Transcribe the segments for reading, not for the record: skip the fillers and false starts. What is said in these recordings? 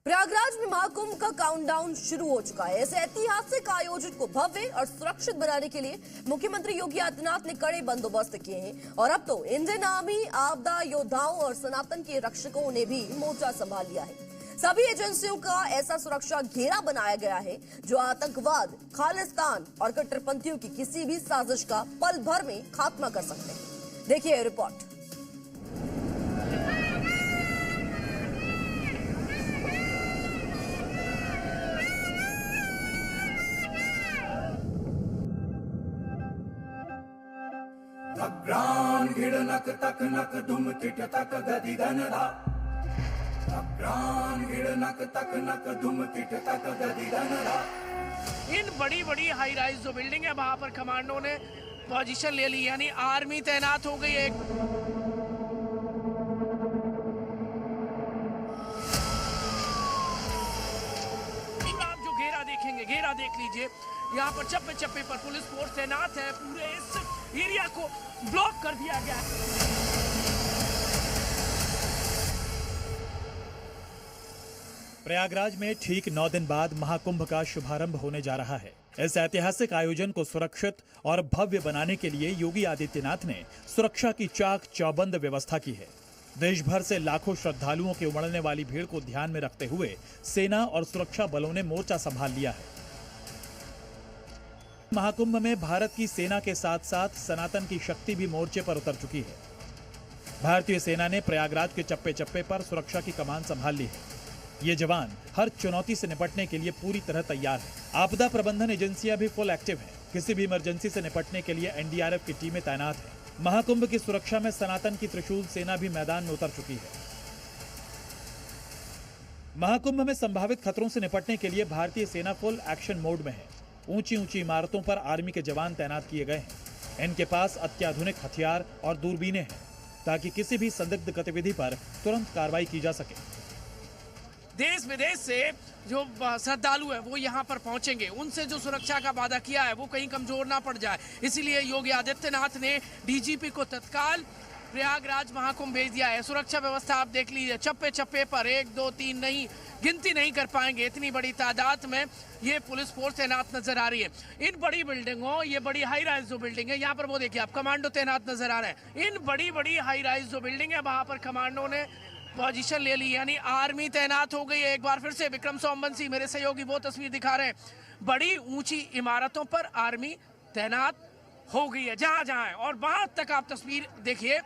प्रयागराज में महाकुंभ का काउंटडाउन शुरू हो चुका है। इस ऐतिहासिक आयोजन को भव्य और सुरक्षित बनाने के लिए मुख्यमंत्री योगी आदित्यनाथ ने कड़े बंदोबस्त किए हैं और अब तो इंडियन आर्मी, आपदा योद्धाओं और सनातन के रक्षकों ने भी मोर्चा संभाल लिया है। सभी एजेंसियों का ऐसा सुरक्षा घेरा बनाया गया है जो आतंकवाद, खालिस्तान और कट्टरपंथियों की किसी भी साजिश का पल भर में खात्मा कर सकते हैं। देखिए रिपोर्ट। अग्रान गिड़नक तक नक दुम तिट तक गदि गनधा। अग्रान गिड़नक तक नक दुम तिट तक गदि गनधा। इन बड़ी बड़ी हाई राइज जो बिल्डिंग है वहां पर कमांडो ने पोजीशन ले ली, यानी आर्मी तैनात हो गई है। आप जो घेरा देखेंगे, घेरा देख लीजिए, यहाँ पर चप्पे चप्पे पर पुलिस फोर्स तैनात है। पूरे इस एरिया को ब्लॉक कर दिया गया है। प्रयागराज में ठीक 9 दिन बाद महाकुंभ का शुभारंभ होने जा रहा है। इस ऐतिहासिक आयोजन को सुरक्षित और भव्य बनाने के लिए योगी आदित्यनाथ ने सुरक्षा की चाक चौबंद व्यवस्था की है। देश भर से लाखों श्रद्धालुओं के उमड़ने वाली भीड़ को ध्यान में रखते हुए सेना और सुरक्षा बलों ने मोर्चा संभाल लिया है। महाकुंभ में भारत की सेना के साथ साथ सनातन की शक्ति भी मोर्चे पर उतर चुकी है। भारतीय सेना ने प्रयागराज के चप्पे चप्पे पर सुरक्षा की कमान संभाल ली है। ये जवान हर चुनौती से निपटने के लिए पूरी तरह तैयार हैं। आपदा प्रबंधन एजेंसियां भी फुल एक्टिव हैं। किसी भी इमरजेंसी से निपटने के लिए एनडीआरएफ की टीमें तैनात हैं। महाकुंभ की सुरक्षा में सनातन की त्रिशूल सेना भी मैदान में उतर चुकी है। महाकुंभ में संभावित खतरों से निपटने के लिए भारतीय सेना फुल एक्शन मोड में है। ऊंची ऊंची इमारतों पर आर्मी के जवान तैनात किए गए हैं। इनके पास अत्याधुनिक हथियार और दूरबीनें हैं ताकि किसी भी संदिग्ध गतिविधि पर तुरंत कार्रवाई की जा सके। देश विदेश से जो श्रद्धालु है वो यहाँ पर पहुंचेंगे, उनसे जो सुरक्षा का वादा किया है वो कहीं कमजोर ना पड़ जाए, इसीलिए योगी आदित्यनाथ ने डीजीपी को तत्काल प्रयागराज महाकुंभ भेज दिया है। सुरक्षा व्यवस्था आप देख लीजिए, चप्पे चप्पे पर 1 2 3 नहीं, गिनती नहीं कर पाएंगे, इतनी बड़ी तादाद में ये पुलिस फोर्स तैनात नजर आ रही है। इन बड़ी बिल्डिंगों, ये बड़ी हाई राइज जो बिल्डिंग है, यहाँ पर वो देखिए आप कमांडो तैनात नजर आ रहे हैं। इन बड़ी बड़ी हाई राइज जो बिल्डिंग है वहां पर कमांडो ने पोजीशन ले ली, यानी आर्मी तैनात हो गई है। एक बार फिर से विक्रम सोमवंशी मेरे सहयोगी वो तस्वीर दिखा रहे हैं। बड़ी ऊंची इमारतों पर आर्मी तैनात हो गई है जहां जहां है, और वहां तक आप तस्वीर देखिए।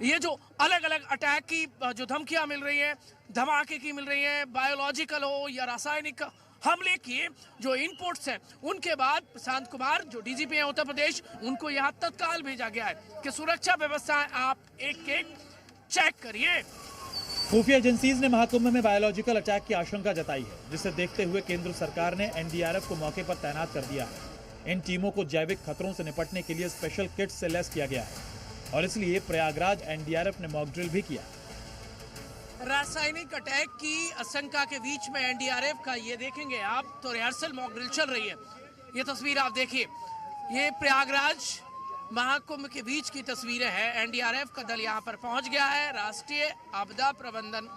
ये जो अलग अलग अटैक की जो धमकियां मिल रही हैं, धमाके की मिल रही हैं, बायोलॉजिकल हो या रासायनिक हमले की जो इनपुट्स हैं, उनके बाद प्रशांत कुमार जो डीजीपी हैं उत्तर प्रदेश, उनको यहाँ तत्काल भेजा गया है कि सुरक्षा व्यवस्था आप एक एक चेक करिए। खुफिया एजेंसीज ने महाकुंभ में बायोलॉजिकल अटैक की आशंका जताई है, जिसे देखते हुए केंद्र सरकार ने एनडीआरएफ को मौके पर तैनात कर दिया है। इन टीमों को जैविक खतरों से निपटने के लिए स्पेशल किट्स से लैस किया गया है और इसलिए प्रयागराज एनडीआरएफ ने मॉक ड्रिल भी किया। रासायनिक अटैक की आशंका के बीच में एनडीआरएफ का ये देखेंगे आप तो रिहर्सल मॉक ड्रिल चल रही है। ये तस्वीर आप देखिए, ये प्रयागराज महाकुंभ के बीच की तस्वीरें हैं। एनडीआरएफ का दल यहाँ पर पहुंच गया है। राष्ट्रीय आपदा प्रबंधन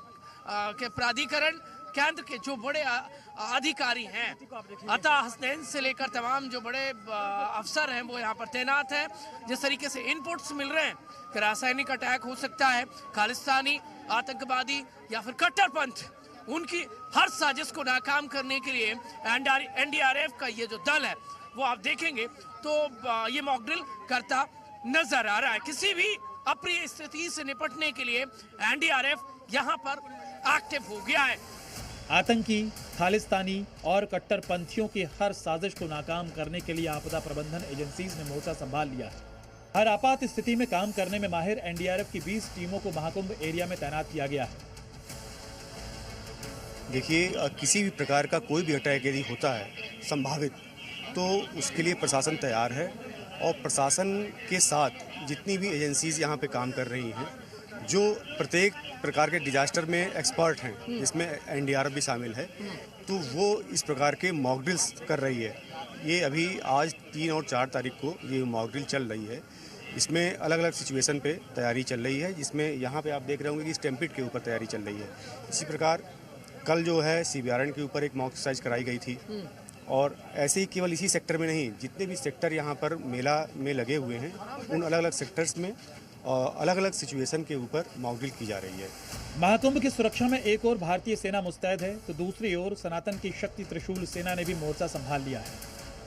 के प्राधिकरण केंद्र के जो बड़े अधिकारी हैं, अता हसनैन से लेकर तमाम जो बड़े अफसर हैं वो यहाँ पर तैनात हैं। जिस तरीके से इनपुट्स मिल रहे हैं कि रासायनिक अटैक हो सकता है, खालिस्तानी, आतंकवादी या फिर कट्टरपंथ, उनकी हर साजिश को नाकाम करने के लिए एनडीआरएफ का ये जो दल है वो आप देखेंगे तो ये मॉक ड्रिल करता नजर आ रहा है। किसी भी अप्रिय स्थिति से निपटने के लिए एनडीआरएफ यहाँ पर एक्टिव हो गया है। आतंकी, खालिस्तानी और कट्टरपंथियों की हर साजिश को नाकाम करने के लिए आपदा प्रबंधन एजेंसीज ने मोर्चा संभाल लिया है। हर आपात स्थिति में काम करने में माहिर एनडीआरएफ की 20 टीमों को महाकुंभ एरिया में तैनात किया गया है। देखिए, किसी भी प्रकार का कोई भी अटैक यदि होता है संभावित, तो उसके लिए प्रशासन तैयार है और प्रशासन के साथ जितनी भी एजेंसीज यहाँ पे काम कर रही हैं, जो प्रत्येक प्रकार के डिजास्टर में एक्सपर्ट हैं, जिसमें एनडीआरएफ भी शामिल है, तो वो इस प्रकार के मॉक ड्रिल्स कर रही है। ये अभी आज 3 और 4 तारीख को ये मॉक ड्रिल चल रही है। इसमें अलग अलग सिचुएशन पे तैयारी चल रही है, जिसमें यहाँ पे आप देख रहे होंगे कि स्टैम्पिड के ऊपर तैयारी चल रही है। इसी प्रकार कल जो है CBRN के ऊपर एक मॉक एक्सरसाइज कराई गई थी और ऐसे ही केवल इसी सेक्टर में नहीं, जितने भी सेक्टर यहाँ पर मेला में लगे हुए हैं उन अलग अलग सेक्टर्स में अलग अलग सिचुएशन के ऊपर मॉक ड्रिल की जा रही है। महाकुंभ की सुरक्षा में एक ओर भारतीय सेना मुस्तैद है तो दूसरी ओर सनातन की शक्ति त्रिशूल सेना ने भी मोर्चा संभाल लिया है।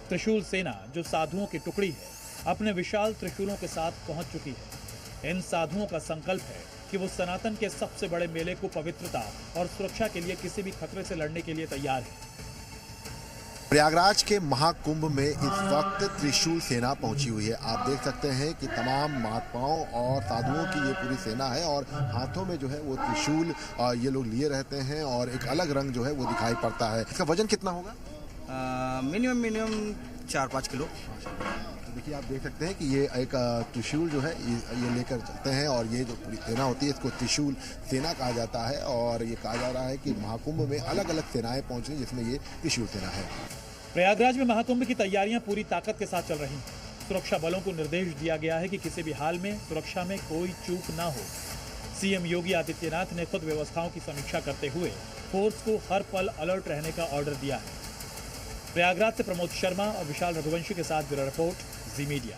त्रिशूल सेना जो साधुओं की टुकड़ी है, अपने विशाल त्रिशूलों के साथ पहुंच चुकी है। इन साधुओं का संकल्प है कि वो सनातन के सबसे बड़े मेले को पवित्रता और सुरक्षा के लिए किसी भी खतरे से लड़ने के लिए तैयार है। प्रयागराज के महाकुंभ में इस वक्त त्रिशूल सेना पहुंची हुई है। आप देख सकते हैं कि तमाम महात्माओं और साधुओं की ये पूरी सेना है और हाथों में जो है वो त्रिशूल ये लोग लिए रहते हैं और एक अलग रंग जो है वो दिखाई पड़ता है। इसका वजन कितना होगा? Minimum 4-5 kilo. देखिए आप देख सकते हैं कि ये एक त्रिशूल जो है ये लेकर चलते हैं और ये जो पूरी सेना होती है इसको त्रिशूल सेना कहा जाता है और ये कहा जा रहा है कि महाकुंभ में अलग अलग सेनाएं पहुंच रही जिसमें ये त्रिशूल सेना है। प्रयागराज में महाकुंभ की तैयारियां पूरी ताकत के साथ चल रही हैं। सुरक्षा बलों को निर्देश दिया गया है कि किसी भी हाल में सुरक्षा में कोई चूक ना हो। सीएम योगी आदित्यनाथ ने खुद व्यवस्थाओं की समीक्षा करते हुए फोर्स को हर पल अलर्ट रहने का ऑर्डर दिया है। प्रयागराज से प्रमोद शर्मा और विशाल रघुवंशी के साथ ब्यूरो रिपोर्ट, जी मीडिया।